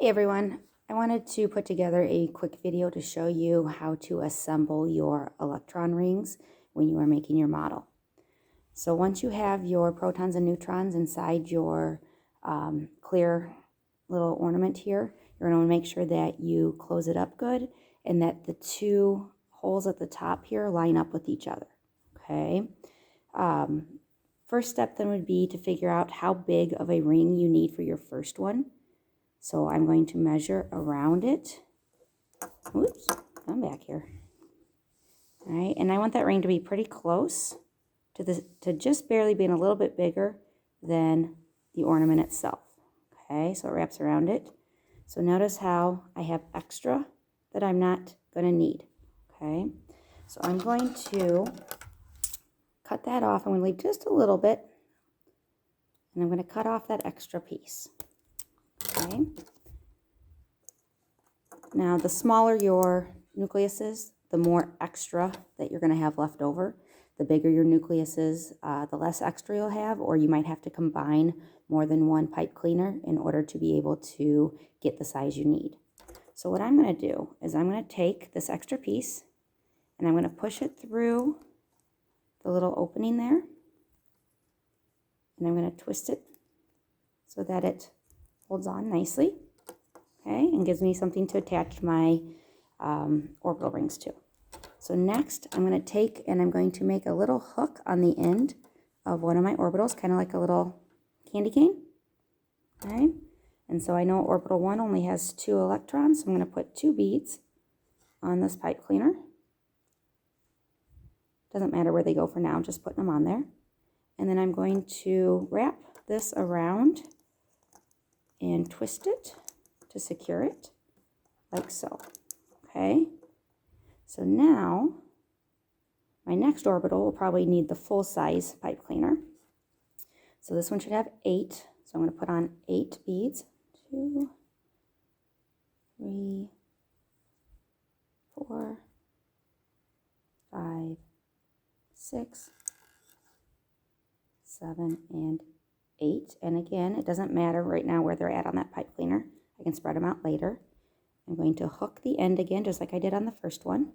Hey everyone, I wanted to put together a quick video to show you how to assemble your electron rings when you are making your model. So once you have your protons and neutrons inside your clear little ornament here, you're going to make sure that you close it up good and that the two holes at the top here line up with each other. Okay. First step then would be to figure out how big of a ring you need for your first one. So I'm going to measure around it. Oops, I'm back here. All right, and I want that ring to be pretty close to just barely being a little bit bigger than the ornament itself. Okay, so it wraps around it. So notice how I have extra that I'm not going to need. Okay, so I'm going to cut that off. I'm going to leave just a little bit, and I'm going to cut off that extra piece. Okay. Now, the smaller your nucleus is, the more extra that you're going to have left over. The bigger your nucleus is, the less extra you'll have, or you might have to combine more than one pipe cleaner in order to be able to get the size you need. So what I'm going to do is I'm going to take this extra piece and I'm going to push it through the little opening there, and I'm going to twist it so that it holds on nicely. Okay, and gives me something to attach my orbital rings to. So next, I'm going to take and I'm going to make a little hook on the end of one of my orbitals, kind of like a little candy cane. Okay, and so I know orbital 1 only has 2 electrons, so I'm going to put 2 beads on this pipe cleaner. Doesn't matter where they go for now, I'm just putting them on there. And then I'm going to wrap this around and twist it to secure it, like so. Okay, so now my next orbital will probably need the full size pipe cleaner. So this one should have 8, so I'm going to put on 8 beads. 2, 3, 4, 5, 6, 7, and 8. And again, it doesn't matter right now where they're at on that pipe cleaner. I can spread them out later. I'm going to hook the end again, just like I did on the first one.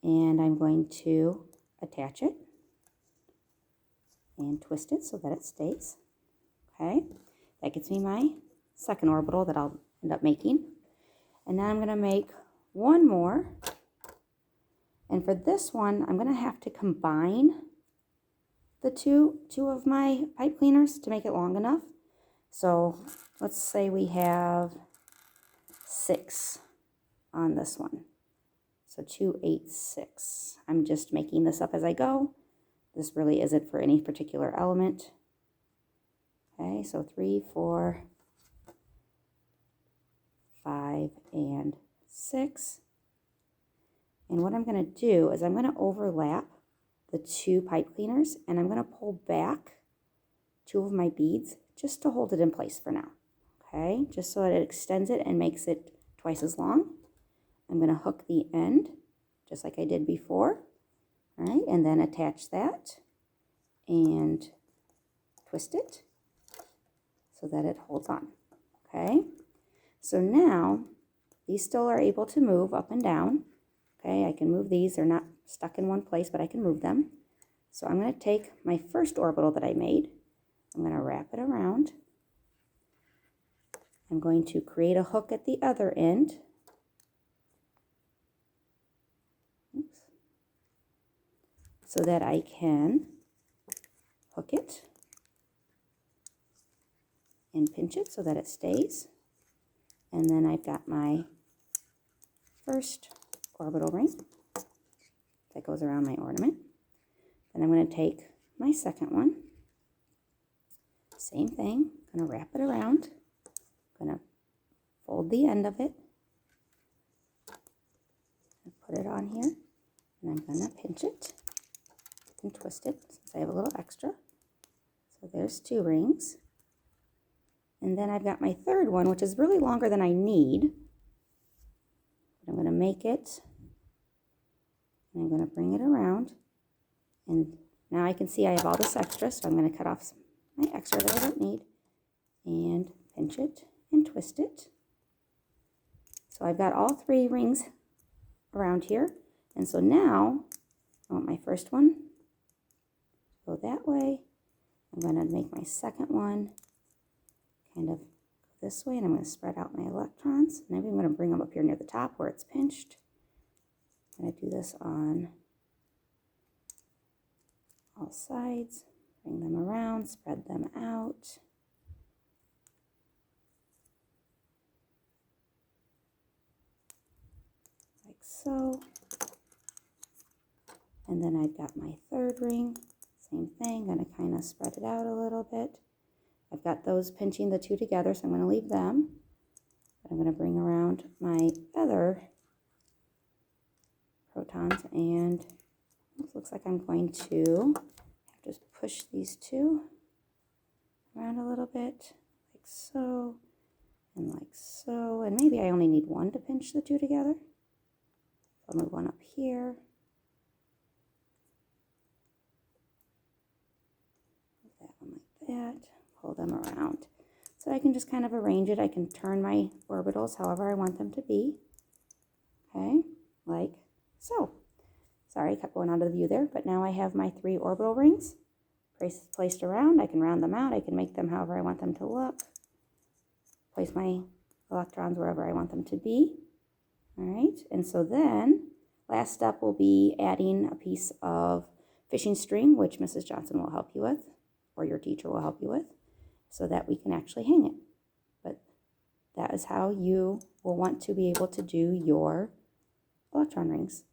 And I'm going to attach it and twist it so that it stays. Okay, that gets me my second orbital that I'll end up making. And now I'm going to make one more. And for this one, I'm going to have to combine the two of my pipe cleaners to make it long enough. So let's say we have 6 on this one. So 2, 8, 6. I'm just making this up as I go. This really isn't for any particular element. Okay, so 3, 4, 5, and 6. And what I'm going to do is I'm going to overlap the 2 pipe cleaners, and I'm going to pull back 2 of my beads just to hold it in place for now. Okay, just so that it extends it and makes it twice as long. I'm going to hook the end just like I did before. All right, and then attach that and twist it so that it holds on. Okay, so now these still are able to move up and down. Okay, I can move these. They're not stuck in one place, but I can move them. So I'm going to take my first orbital that I made. I'm going to wrap it around. I'm going to create a hook at the other end. Oops. So that I can hook it and pinch it so that it stays. And then I've got my first orbital ring that goes around my ornament. Then I'm going to take my second one. Same thing. I'm going to wrap it around. I'm going to fold the end of it. Put it on here. And I'm going to pinch it and twist it since I have a little extra. So there's 2 rings. And then I've got my third one, which is really longer than I need. I'm going to make it, and I'm going to bring it around. And now I can see I have all this extra, so I'm going to cut off my extra that I don't need and pinch it and twist it So I've got all 3 rings around here. And so now I want my first one to go that way. I'm going to make my second one kind of go this way, and I'm going to spread out my electrons. And I'm going to bring them up here near the top where it's pinched. I'm going to do this on all sides. Bring them around, spread them out. Like so. And then I've got my third ring. Same thing, going to kind of spread it out a little bit. I've got those pinching the 2 together, so I'm going to leave them. But I'm going to bring around my other protons, and it looks like I'm going to just push these 2 around a little bit, like so, and like so. And maybe I only need 1 to pinch the 2 together. I'll move 1 up here. Move that one like that. Pull them around. So I can just kind of arrange it. I can turn my orbitals however I want them to be. Okay, like so. Sorry, I kept going out of the view there, but now I have my 3 orbital rings placed around. I can round them out. I can make them however I want them to look. Place my electrons wherever I want them to be. All right, and so then last step will be adding a piece of fishing string, which Mrs. Johnson will help you with, or your teacher will help you with, so that we can actually hang it. But that is how you will want to be able to do your electron rings.